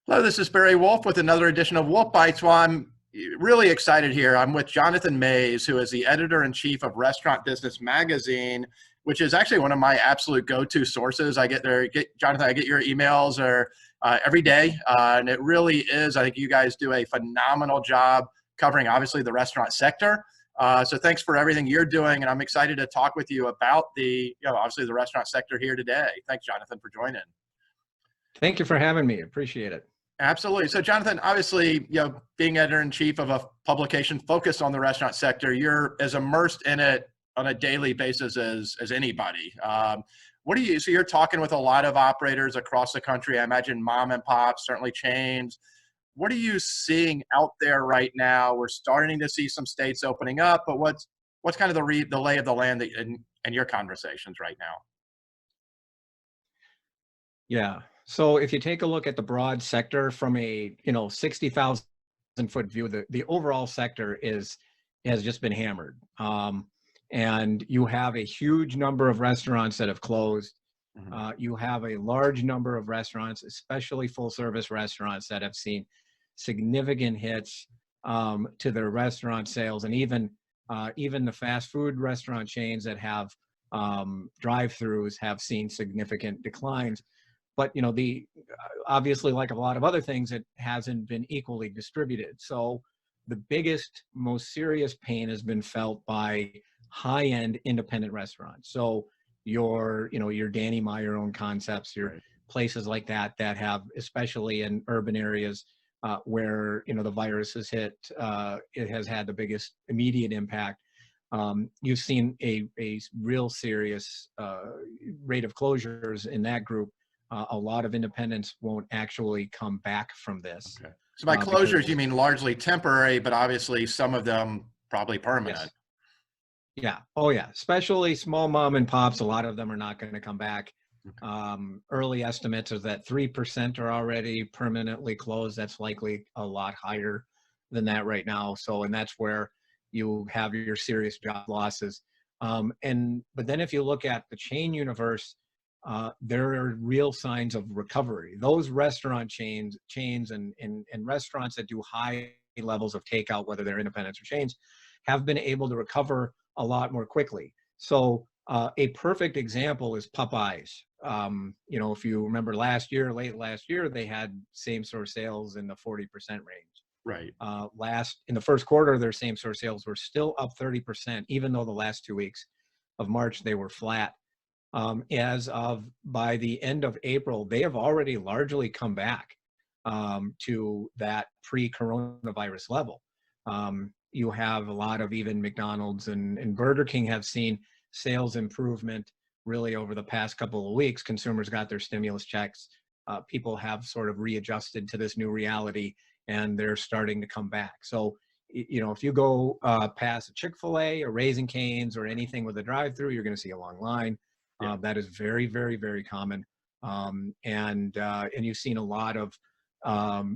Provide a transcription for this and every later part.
Hello, this is Barry Wolfe with another edition of Wolfe Bites. Well, I'm really excited here. I'm with Jonathan Mays, who is the editor-in-chief of Restaurant Business Magazine, which is actually one of my absolute go-to sources. Jonathan, I get your emails every day, and it really is. I think you guys do a phenomenal job covering, obviously, the restaurant sector. So thanks for everything you're doing, and I'm excited to talk with you about obviously the restaurant sector here today. Thanks, Jonathan, for joining. Thank you for having me. Appreciate it. Absolutely. So, Jonathan, obviously, being editor-in-chief of a publication focused on the restaurant sector, you're as immersed in it on a daily basis as anybody. So you're talking with a lot of operators across the country. I imagine mom and pops, certainly chains. What are you seeing out there right now? We're starting to see some states opening up, but what's kind of the lay of the land in your conversations right now? Yeah. So if you take a look at the broad sector from a 60,000 foot view, the overall sector has just been hammered. And you have a huge number of restaurants that have closed. You have a large number of restaurants, especially full service restaurants, that have seen significant hits to their restaurant sales, and even the fast food restaurant chains that have drive-throughs have seen significant declines. But obviously, like a lot of other things, it hasn't been equally distributed. So the biggest, most serious pain has been felt by high-end independent restaurants. So your Danny Meyer-owned concepts, your places like that have, especially in urban areas where the virus has hit, it has had the biggest immediate impact. You've seen a real serious rate of closures in that group. A lot of independents won't actually come back from this. Okay. So by closures, you mean largely temporary, but obviously some of them probably permanent. Yes. Yeah. Oh, yeah. Especially small mom and pops. A lot of them are not going to come back. Early estimates are that 3% are already permanently closed. That's likely a lot higher than that right now. And that's where you have your serious job losses. But then if you look at the chain universe, there are real signs of recovery. Those restaurant chains and restaurants that do high levels of takeout, whether they're independents or chains, have been able to recover a lot more quickly. So a perfect example is Popeyes. If you remember late last year, they had same-store sales in the 40% range. Right. In the first quarter, their same-store sales were still up 30%, even though the last 2 weeks of March, they were flat. As of by the end of April, they have already largely come back to that pre-coronavirus level. You have a lot of even McDonald's and Burger King have seen sales improvement really over the past couple of weeks. Consumers got their stimulus checks. People have sort of readjusted to this new reality, and they're starting to come back. So, if you go past a Chick-fil-A or Raising Cane's or anything with a drive-through, you're going to see a long line. That is very, very, very common. And you've seen a lot of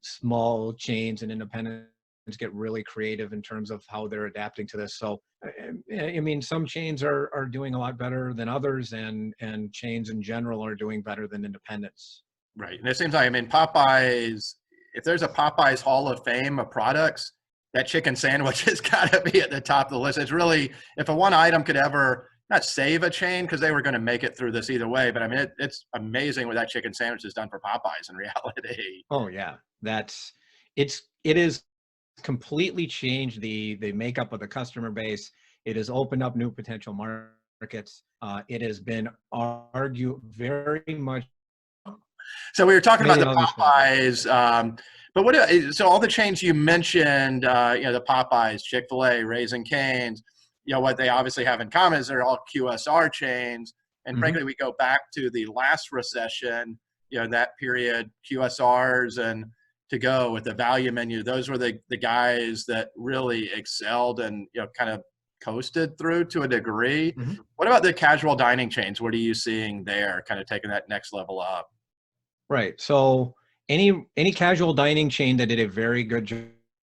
small chains and independents get really creative in terms of how they're adapting to this. So, I mean, some chains are doing a lot better than others, and chains in general are doing better than independents. Right. And it seems like, Popeyes, if there's a Popeyes Hall of Fame of products, that chicken sandwich has got to be at the top of the list. It's really, if a one item could ever not save a chain, because they were going to make it through this either way, but it's amazing what that chicken sandwich has done for Popeyes in reality. Oh yeah, it is completely changed the makeup of the customer base. It has opened up new potential markets. It has been very much. So we were talking about the Popeyes, so all the chains you mentioned, the Popeyes, Chick-fil-A, Raising Cane's, what they obviously have in common is they're all QSR chains. And frankly, we go back to the last recession, that period, QSRs and to go with the value menu. Those were the guys that really excelled and, kind of coasted through to a degree. What about the casual dining chains? What are you seeing there kind of taking that next level up? Right. So any casual dining chain that did a very good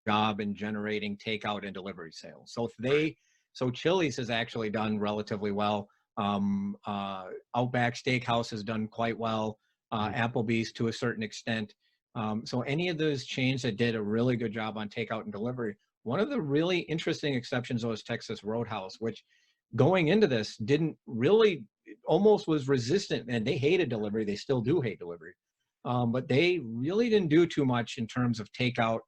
job in generating takeout and delivery sales. So Chili's has actually done relatively well. Outback Steakhouse has done quite well. Applebee's to a certain extent. So any of those chains that did a really good job on takeout and delivery, one of the really interesting exceptions was Texas Roadhouse, which going into this didn't really, almost was resistant, and they hated delivery. They still do hate delivery. But they really didn't do too much in terms of takeout.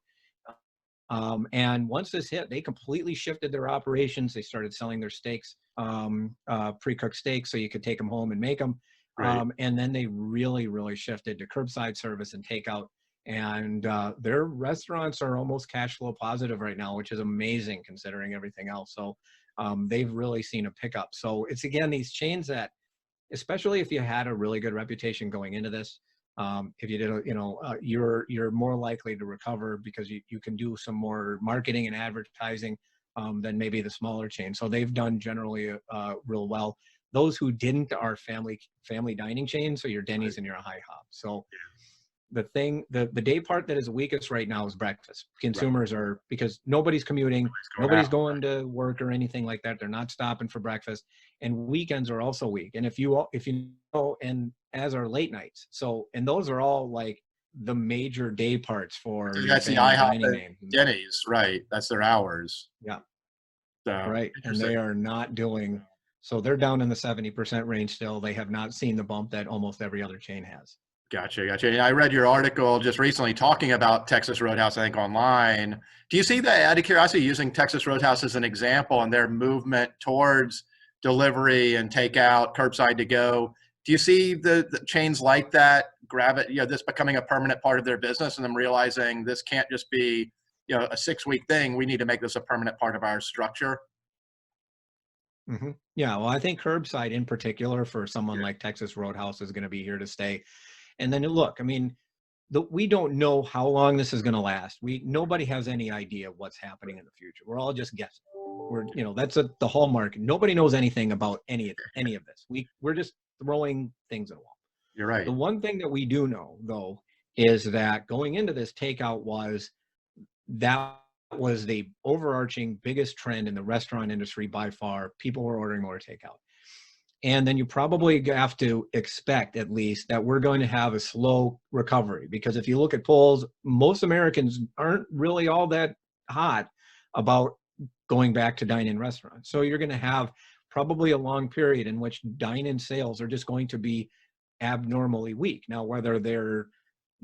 And once this hit, they completely shifted their operations. They started selling their steaks, pre-cooked steaks, so you could take them home and make them. Right. And then they really, really shifted to curbside service and takeout. And their restaurants are almost cash flow positive right now, which is amazing considering everything else. So they've really seen a pickup. So it's, again, these chains that, especially if you had a really good reputation going into this, if you did, you're more likely to recover because you can do some more marketing and advertising than maybe the smaller chains. So they've done generally real well. Those who didn't are family dining chains, so your Denny's and your IHOP. So the day part that is weakest right now is breakfast. Consumers are, because nobody's commuting, nobody's going to work or anything like that. They're not stopping for breakfast, and weekends are also weak. And if you know, and as are late nights. So, and those are all like the major day parts for your That's the family IHOP dining and names. Denny's, right? That's their hours. Yeah. So, Right. And they are not doing, so they're down in the 70% range still. They have not seen the bump that almost every other chain has. Gotcha. And I read your article just recently talking about Texas Roadhouse, I think online. Do you see that, out of curiosity, using Texas Roadhouse as an example and their movement towards delivery and takeout, curbside to go? Do you see the chains like that grab it, this becoming a permanent part of their business, and them realizing this can't just be, a 6-week thing. We need to make this a permanent part of our structure? Mm-hmm. Yeah. Well, I think curbside in particular for someone like Texas Roadhouse is going to be here to stay. And then look, I mean, we don't know how long this is going to last. Nobody has any idea what's happening in the future. We're all just guessing. That's the hallmark. Nobody knows anything about any of this. We're just throwing things at a wall. You're right. The one thing that we do know, though, is that going into this, takeout was the overarching biggest trend in the restaurant industry by far. People were ordering more takeout. And then you probably have to expect, at least, that we're going to have a slow recovery, because if you look at polls, most Americans aren't really all that hot about going back to dine-in restaurants. So you're going to have probably a long period in which dine-in sales are just going to be abnormally weak. Now, whether they're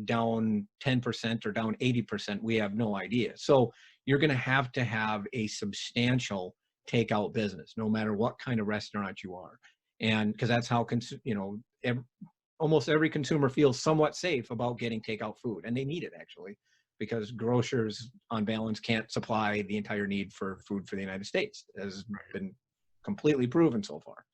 down 10% or down 80%, we have no idea. So you're going to have a substantial takeout business, no matter what kind of restaurant you are. And because that's how, almost every consumer feels somewhat safe about getting takeout food, and they need it, actually, because grocers on balance can't supply the entire need for food for the United States, as been completely proven so far.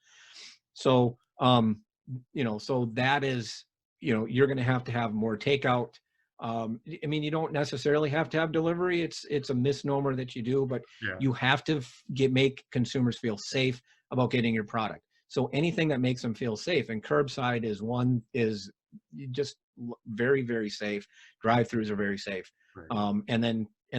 So, so that is, you're going to have more takeout. I mean, you don't necessarily have to have delivery. It's a misnomer that you do, but you have to make consumers feel safe about getting your product. So anything that makes them feel safe, and curbside is just very, very safe. Drive-throughs are very safe. Right. And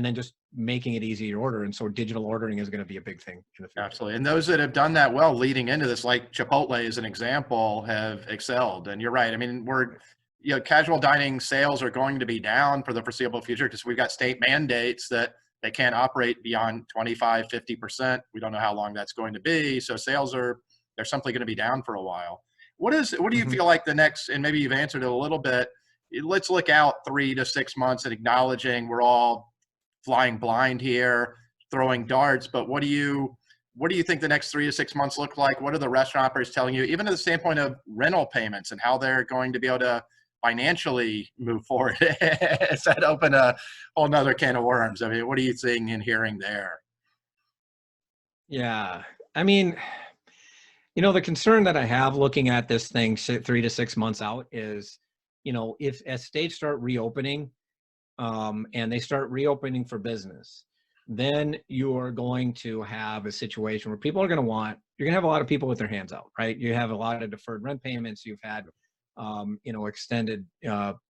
then just making it easy to order. And so digital ordering is going to be a big thing in the future. Absolutely. And those that have done that well leading into this, like Chipotle as an example, have excelled. And you're right. I mean, casual dining sales are going to be down for the foreseeable future because we've got state mandates that they can't operate beyond 25, 50%. We don't know how long that's going to be. So sales they're simply going to be down for a while. What do you feel like the next, and maybe you've answered it a little bit, let's look out 3 to 6 months and acknowledging we're all flying blind here, throwing darts, but what do you think the next 3 to 6 months look like? What are the restaurant operators telling you, even to the standpoint of rental payments and how they're going to be able to financially move forward? Does that open a whole nother can of worms? I mean, what are you seeing and hearing there? Yeah, I mean, the concern that I have looking at this thing 3 to 6 months out is, if as states start reopening, and they start reopening for business, then you're going to have a situation where you're going to have a lot of people with their hands out, right? You have a lot of deferred rent payments. You've had, extended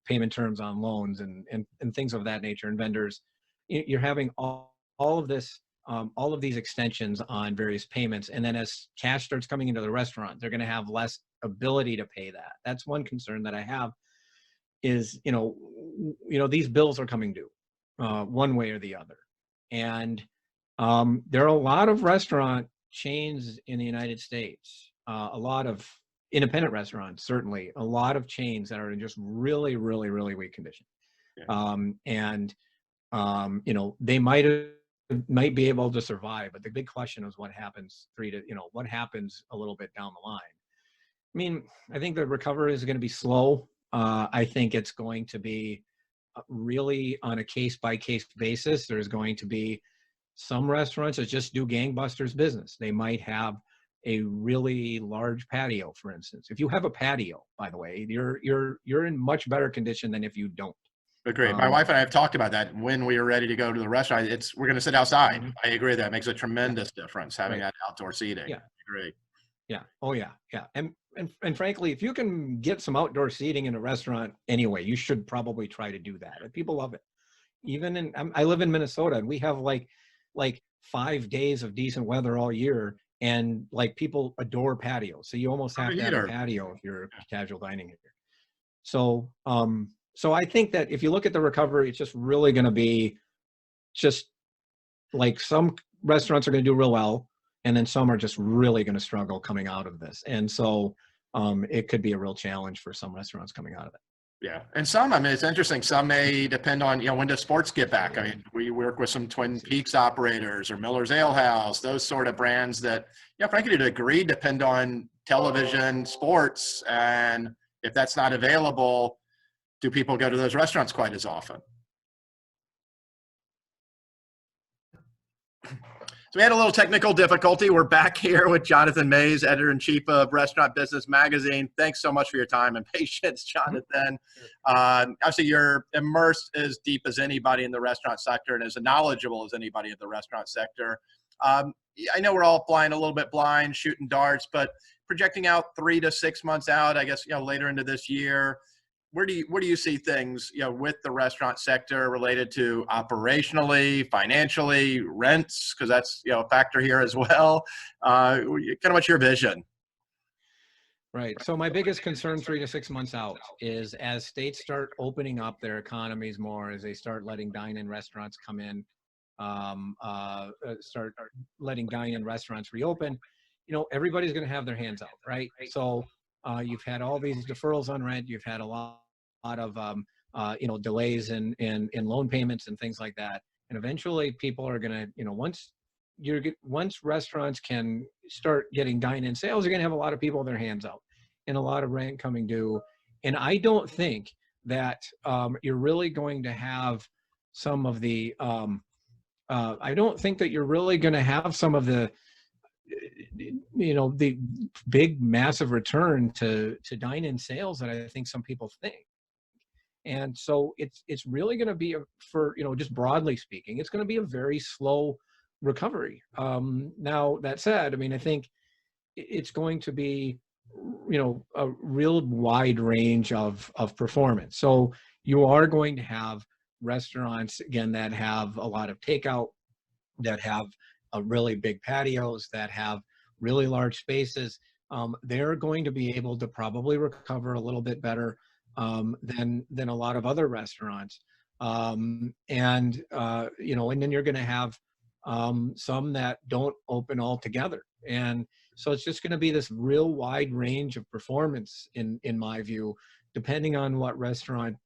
payment terms on loans and things of that nature, and vendors. You're having all of this, all of these extensions on various payments. And then as cash starts coming into the restaurant, they're going to have less ability to pay that. That's one concern that I have is, these bills are coming due, one way or the other. And there are a lot of restaurant chains in the United States, a lot of independent restaurants, certainly, a lot of chains that are in just really, really, really weak condition. Yeah. They might be able to survive, but the big question is what happens what happens a little bit down the line. I mean, I think the recovery is going to be slow. I think it's going to be really on a case-by-case basis. There's going to be some restaurants that just do gangbusters business. They might have a really large patio, for instance. If you have a patio, by the way, you're in much better condition than if you don't. Agree. My wife and I have talked about that when we were ready to go to the restaurant. We're going to sit outside. Mm-hmm. I agree. That makes a tremendous difference having Right. that outdoor seating. Yeah. I agree. Yeah. Oh yeah. Yeah. And frankly, if you can get some outdoor seating in a restaurant anyway, you should probably try to do that. And people love it. Even I live in Minnesota, and we have like 5 days of decent weather all year, and like people adore patios. So you almost have to have a patio if you're casual dining here. So so I think that if you look at the recovery, it's just really going to be just like some restaurants are going to do real well, and then some are just really going to struggle coming out of this. And so it could be a real challenge for some restaurants coming out of it. Yeah. And some, I mean, it's interesting. Some may depend on, when does sports get back? I mean, we work with some Twin Peaks operators or Miller's Ale House, those sort of brands that, frankly, to a degree, depend on television, sports. And if that's not available, do people go to those restaurants quite as often? So we had a little technical difficulty. We're back here with Jonathan Mays, editor-in-chief of Restaurant Business Magazine. Thanks so much for your time and patience, Jonathan. Obviously, you're immersed as deep as anybody in the restaurant sector and as knowledgeable as anybody in the restaurant sector. I know we're all flying a little bit blind, shooting darts, but projecting out 3 to 6 months out, I guess, later into this year, where do you see things, with the restaurant sector related to operationally, financially, rents, because that's, a factor here as well. Kind of what's your vision? Right. So my biggest concern 3 to 6 months out is as states start opening up their economies more, as they start letting dine-in restaurants come in, start letting dine-in restaurants reopen, everybody's going to have their hands out, right? So you've had all these deferrals on rent. You've had a lot of delays in loan payments and things like that. And eventually, people are going to, once restaurants can start getting dine-in sales, you're going to have a lot of people with their hands out and a lot of rent coming due. And I don't think that you're really going to have some of the. I don't think that you're really going to have some of the the big massive return to dine-in sales that I think some people think. And so it's really going to be for just broadly speaking, it's going to be a very slow recovery. Now that said, I mean, I think it's going to be a real wide range of performance. So you are going to have restaurants again that have a lot of takeout, that have really big patios, that have really large spaces. They're going to be able to probably recover a little bit better than a lot of other restaurants. And then you're going to have some that don't open altogether. And so it's just going to be this real wide range of performance in my view, depending on what restaurant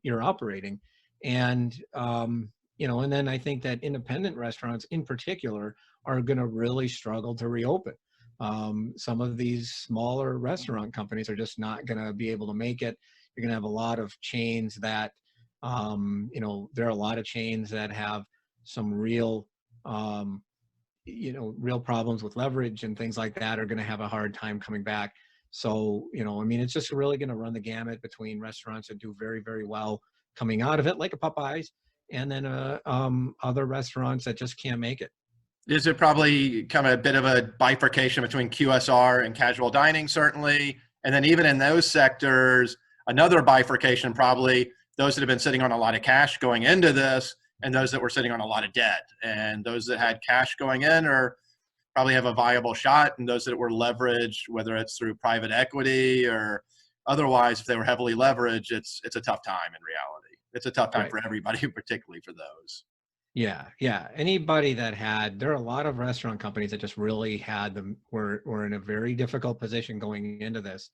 you're operating. And and then I think that independent restaurants in particular are going to really struggle to reopen. Some of these smaller restaurant companies are just not going to be able to make it. You're going to have a lot of chains that, there are a lot of chains that have some real, real problems with leverage and things like that, are going to have a hard time coming back. So, I mean, it's just really going to run the gamut between restaurants that do very, very well coming out of it, like a Popeyes, and then other restaurants that just can't make it. Is it probably kind of a bit of a bifurcation between QSR and casual dining, certainly? And then even in those sectors, another bifurcation, probably those that have been sitting on a lot of cash going into this and those that were sitting on a lot of debt. And those that had cash going in probably have a viable shot, and those that were leveraged, whether it's through private equity or otherwise, if they were heavily leveraged, it's a tough time in reality. it's a tough time Right. for everybody, particularly for those. Yeah, yeah. Anybody that there are a lot of restaurant companies that just really had them were in a very difficult position going into this.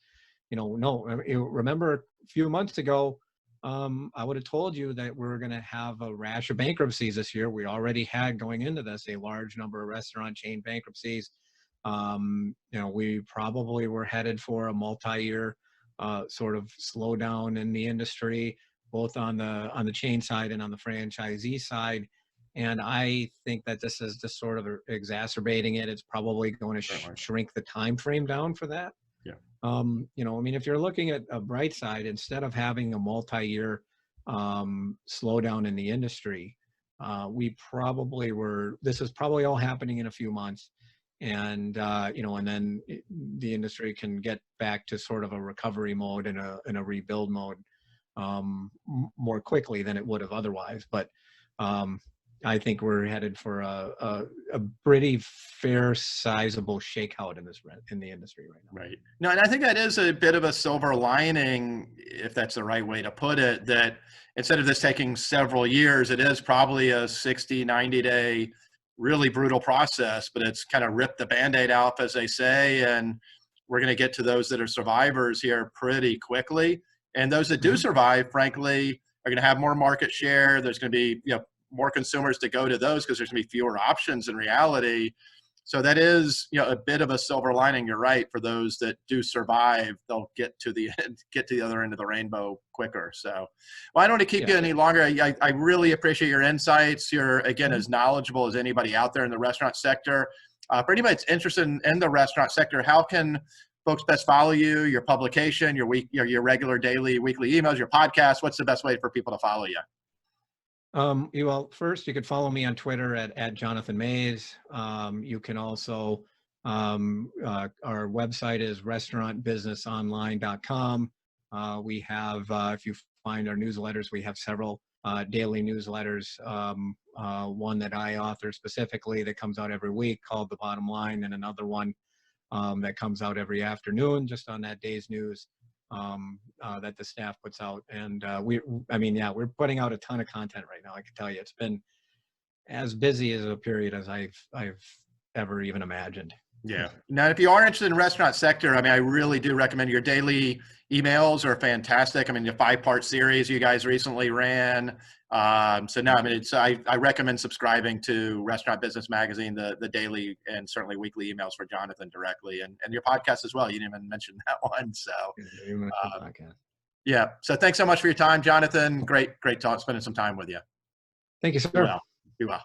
Remember a few months ago, I would have told you that we're going to have a rash of bankruptcies this year. We already had going into this a large number of restaurant chain bankruptcies. We probably were headed for a multi-year sort of slowdown in the industry, both on the chain side and on the franchisee side. And I think that this is just sort of exacerbating it. It's probably going to shrink the time frame down for that. Yeah. If you're looking at a bright side, instead of having a multi-year slowdown in the industry, this is probably all happening in a few months. And then the industry can get back to sort of a recovery mode and a rebuild mode more quickly than it would have otherwise. But I think we're headed for a pretty fair, sizable shakeout in the industry right now. Right. No, and I think that is a bit of a silver lining, if that's the right way to put it, that instead of this taking several years, it is probably a 60, 90-day, really brutal process, but it's kind of ripped the Band-Aid off, as they say, and we're going to get to those that are survivors here pretty quickly. And those that do survive, frankly, are going to have more market share. There's going to be, more consumers to go to those because there's going to be fewer options in reality. So that is, a bit of a silver lining. You're right. For those that do survive, they'll get to the other end of the rainbow quicker. So, well, I don't want to keep you any longer. I really appreciate your insights. You're, again, as knowledgeable as anybody out there in the restaurant sector. For anybody that's interested in the restaurant sector, how can folks best follow you, your publication, your regular daily, weekly emails, your podcast? What's the best way for people to follow you? First, you could follow me on Twitter at Jonathan Mays. You can also, our website is restaurantbusinessonline.com. We have, if you find our newsletters, we have several daily newsletters. One that I author specifically that comes out every week called The Bottom Line, and another one that comes out every afternoon just on that day's news. That the staff puts out, and we're putting out a ton of content right now. I can tell you, it's been as busy as a period as I've ever even imagined. Yeah. Now, if you are interested in the restaurant sector, I really do recommend your daily emails are fantastic. The 5-part series you guys recently ran. I recommend subscribing to Restaurant Business Magazine, the daily and certainly weekly emails for Jonathan directly, and your podcast as well. You didn't even mention that one. So, yeah. So thanks so much for your time, Jonathan. Great spending some time with you. Thank you, sir. Be well.